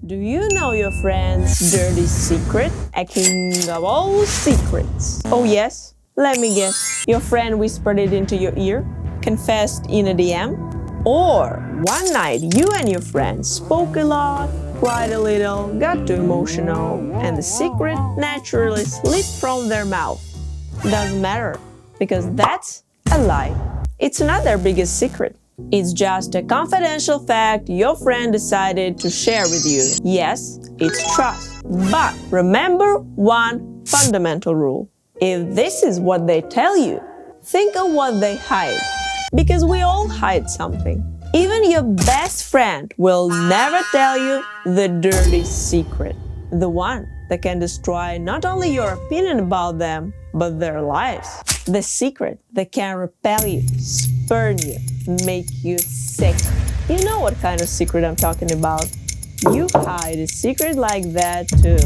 Do you know your friend's dirty secret? A king of all secrets. Oh yes? Let me guess. Your friend whispered it into your ear? Confessed in a DM? Or one night you and your friend spoke a lot, cried a little, got too emotional, and the secret naturally slipped from their mouth. Doesn't matter, because that's a lie. It's not their biggest secret. It's just a confidential fact your friend decided to share with you. Yes, it's trust. But remember one fundamental rule. If this is what they tell you, think of what they hide. Because we all hide something. Even your best friend will never tell you the dirty secret. The one that can destroy not only your opinion about them, but their lives. The secret that can repel you, spurn you, make you sick. You know what kind of secret I'm talking about. You hide a secret like that too.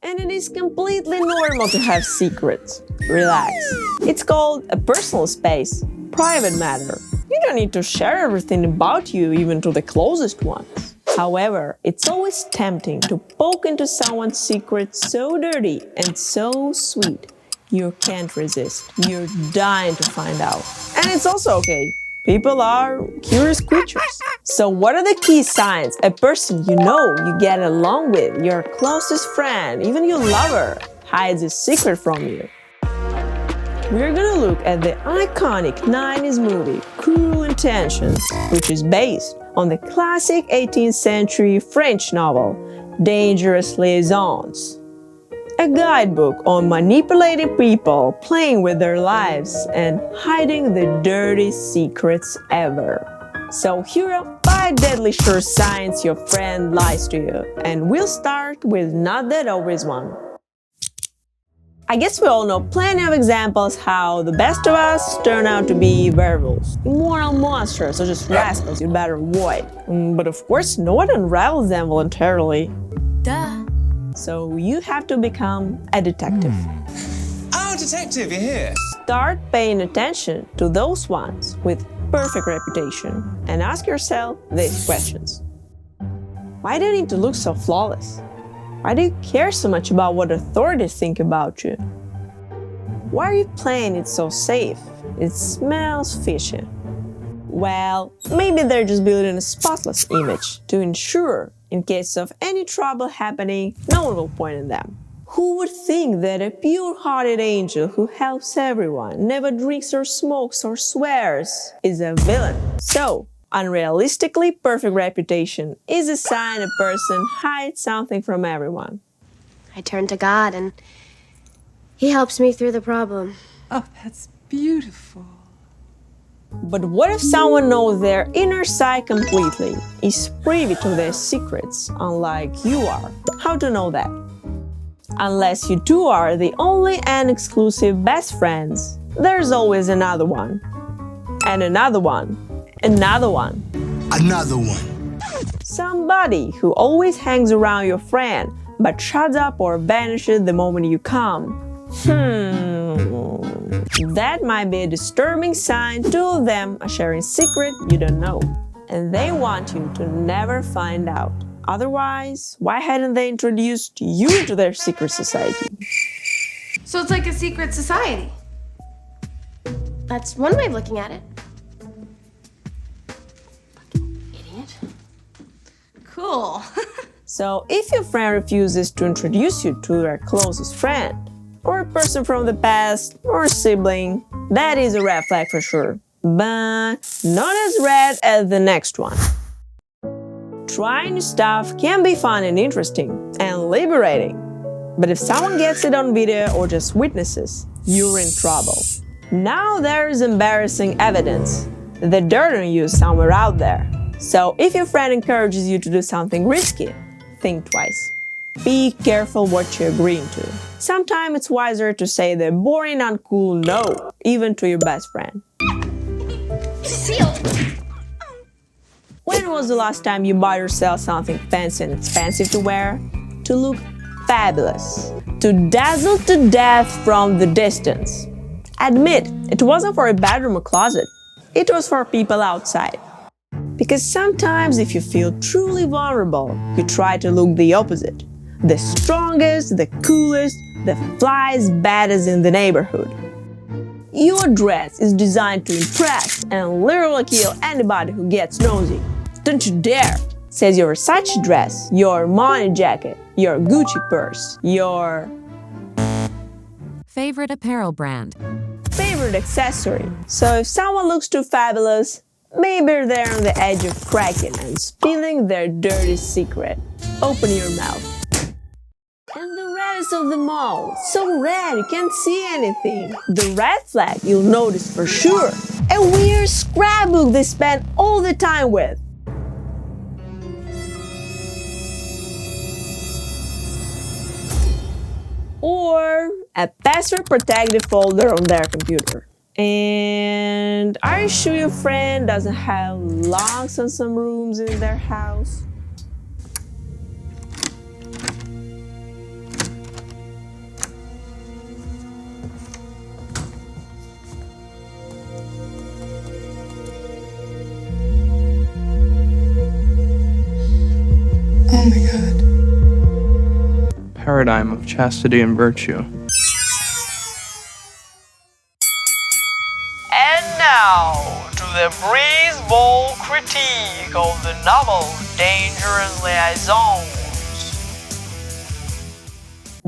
And it is completely normal to have secrets. Relax. It's called a personal space, private matter. You don't need to share everything about you, even to the closest ones. However, it's always tempting to poke into someone's secret so dirty and so sweet. You can't resist. You're dying to find out. And it's also okay. People are curious creatures. So what are the key signs a person you know you get along with, your closest friend, even your lover, hides a secret from you? We're gonna look at the iconic 90s movie Cruel Intentions, which is based on the classic 18th century French novel Dangerous Liaisons. A guidebook on manipulating people, playing with their lives, and hiding the dirtiest secrets ever. So here are 5 deadly sure signs your friend lies to you, and we'll start with not that obvious one. I guess we all know plenty of examples how the best of us turn out to be werewolves, immoral monsters, or just rascals you better avoid. But of course, no one unravels them voluntarily. Duh. So you have to become a detective. Oh, detective, you're here. Start paying attention to those ones with perfect reputation and ask yourself these questions. Why do you need to look so flawless? Why do you care so much about what authorities think about you? Why are you playing it so safe? It smells fishy. Well, maybe they're just building a spotless image to ensure, in case of any trouble happening, no one will point at them. Who would think that a pure-hearted angel who helps everyone, never drinks or smokes or swears, is a villain? So, unrealistically perfect reputation is a sign a person hides something from everyone. I turn to God and He helps me through the problem. Oh, that's beautiful. But what if someone knows their inner side completely, is privy to their secrets, unlike you are? How to know that? Unless you two are the only and exclusive best friends, there's always another one. And another one. Another one. Another one. Somebody who always hangs around your friend, but shuts up or vanishes the moment you come. That might be a disturbing sign. 2 of them are sharing a secret you don't know, and they want you to never find out. Otherwise, why hadn't they introduced you to their secret society? So it's like a secret society. That's one way of looking at it. Fucking idiot. Cool. So if your friend refuses to introduce you to their closest friend, or a person from the past, or a sibling, that is a red flag for sure. But not as red as the next one. Trying new stuff can be fun and interesting, and liberating. But if someone gets it on video or just witnesses, you're in trouble. Now there is embarrassing evidence. The dirt on you is somewhere out there. So if your friend encourages you to do something risky, think twice. Be careful what you're agreeing to. Sometimes it's wiser to say the boring, uncool no, even to your best friend. Sealed! When was the last time you bought yourself something fancy and expensive to wear? To look fabulous. To dazzle to death from the distance. Admit, it wasn't for a bedroom or closet. It was for people outside. Because sometimes if you feel truly vulnerable, you try to look the opposite. The strongest, the coolest, the flyest baddest in the neighborhood. Your dress is designed to impress and literally kill anybody who gets nosy. Don't you dare! Says your Versace dress, your Armani jacket, your Gucci purse, your favorite apparel brand, favorite accessory. So if someone looks too fabulous, maybe they're on the edge of cracking and spilling their dirty secret. Open your mouth. And the reddest of them all, so red you can't see anything. The red flag you'll notice for sure. A weird scrapbook they spend all the time with. Or a password protected folder on their computer. And are you sure your friend doesn't have locks on some rooms in their house? Oh my God. Paradigm of chastity and virtue. And now to the breeze bowl critique of the novel Dangerous Liaisons.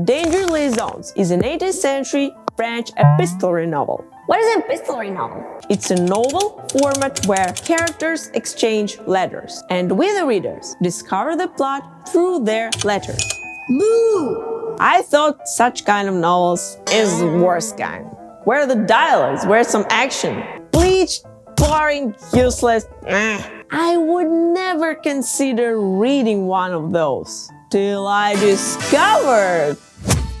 Dangerous Liaisons is an 18th century French epistolary novel. What is an epistolary novel? It's a novel format where characters exchange letters, and we the readers discover the plot through their letters. Boo! I thought such kind of novels is the worst kind. Where are the dialogues? Where's some action? Bleached, boring, useless. I would never consider reading one of those till I discovered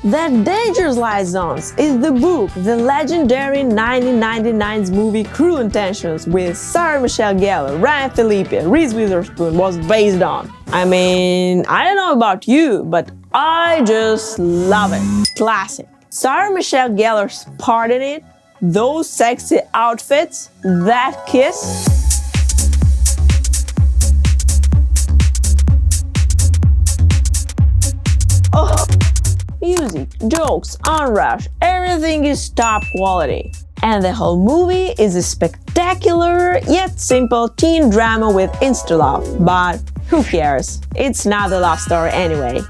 that Dangerous Liaisons is the book the legendary 1999's movie Cruel Intentions with Sarah Michelle Gellar, Ryan Phillippe, Reese Witherspoon was based on. I mean, I don't know about you, but I just love it. Classic. Sarah Michelle Gellar's part in it, those sexy outfits, that kiss. Oh. Music, jokes, onrush, everything is top quality. And the whole movie is a spectacular yet simple teen drama with insta-love. But who cares? It's not a love story anyway.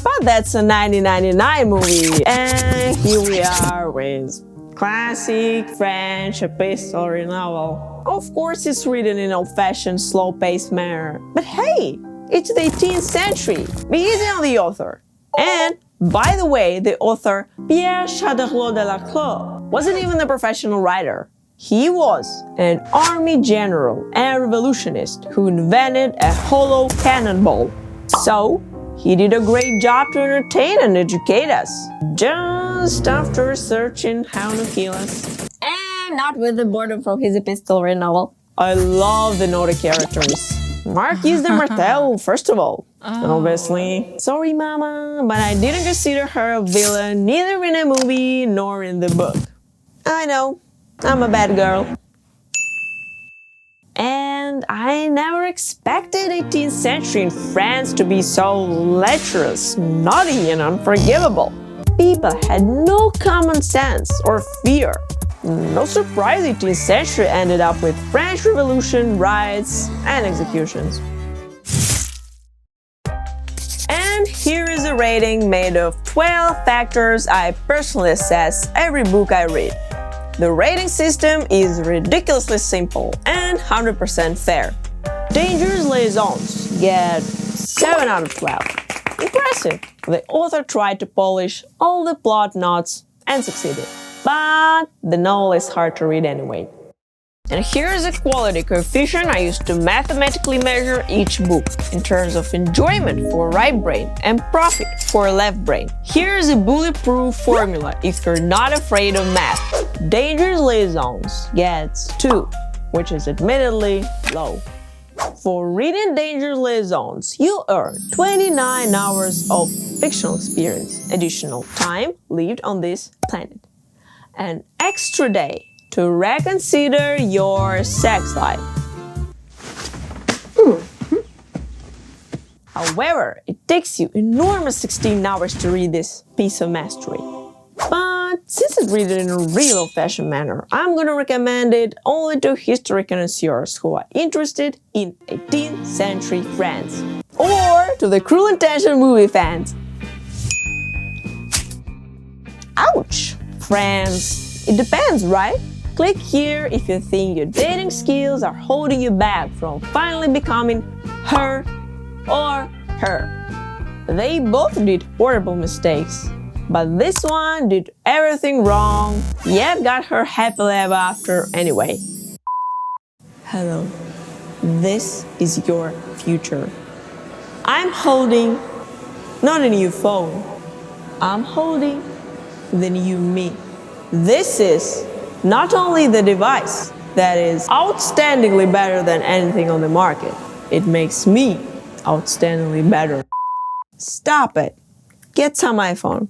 But that's a 1999 movie. And here we are with classic French epistolary novel. Of course it's written in old-fashioned, slow-paced manner. But hey, it's the 18th century. Be easy on the author. And by the way, the author Pierre Chauderlot de la Clos wasn't even a professional writer. He was an army general and revolutionist who invented a hollow cannonball. So, he did a great job to entertain and educate us, just after researching how to kill us. And not with the boredom from his epistolary novel. I love the naughty characters. Marquise de Martel, first of all. Obviously. Sorry, Mama, but I didn't consider her a villain neither in a movie nor in the book. I know, I'm a bad girl. And I never expected 18th century in France to be so lecherous, naughty, and unforgivable. People had no common sense or fear. No surprise 18th century ended up with French Revolution, riots, and executions. And here is a rating made of 12 factors I personally assess every book I read. The rating system is ridiculously simple and 100% fair. Dangerous Liaisons get 7 out of 12. Impressive! The author tried to polish all the plot knots and succeeded. But the novel is hard to read anyway. And here's a quality coefficient I use to mathematically measure each book in terms of enjoyment for right brain and profit for left brain. Here's a bulletproof formula if you're not afraid of math. Dangerous Liaisons gets 2, which is admittedly low. For reading Dangerous Liaisons, you earn 29 hours of fictional experience, additional time lived on this planet. An extra day to reconsider your sex life. However, it takes you enormous 16 hours to read this piece of mastery. But since it's written in a real old-fashioned manner, I'm gonna recommend it only to history connoisseurs who are interested in 18th century France. Or to the Cruel Intentions movie fans. Ouch! France. It depends, right? Click here if you think your dating skills are holding you back from finally becoming her or her. They both did horrible mistakes, but this one did everything wrong, yet got her happily ever after anyway. Hello, this is your future. I'm holding not a new phone, I'm holding the new me. This is not only the device that is outstandingly better than anything on the market, it makes me outstandingly better. Stop it. Get some iPhone.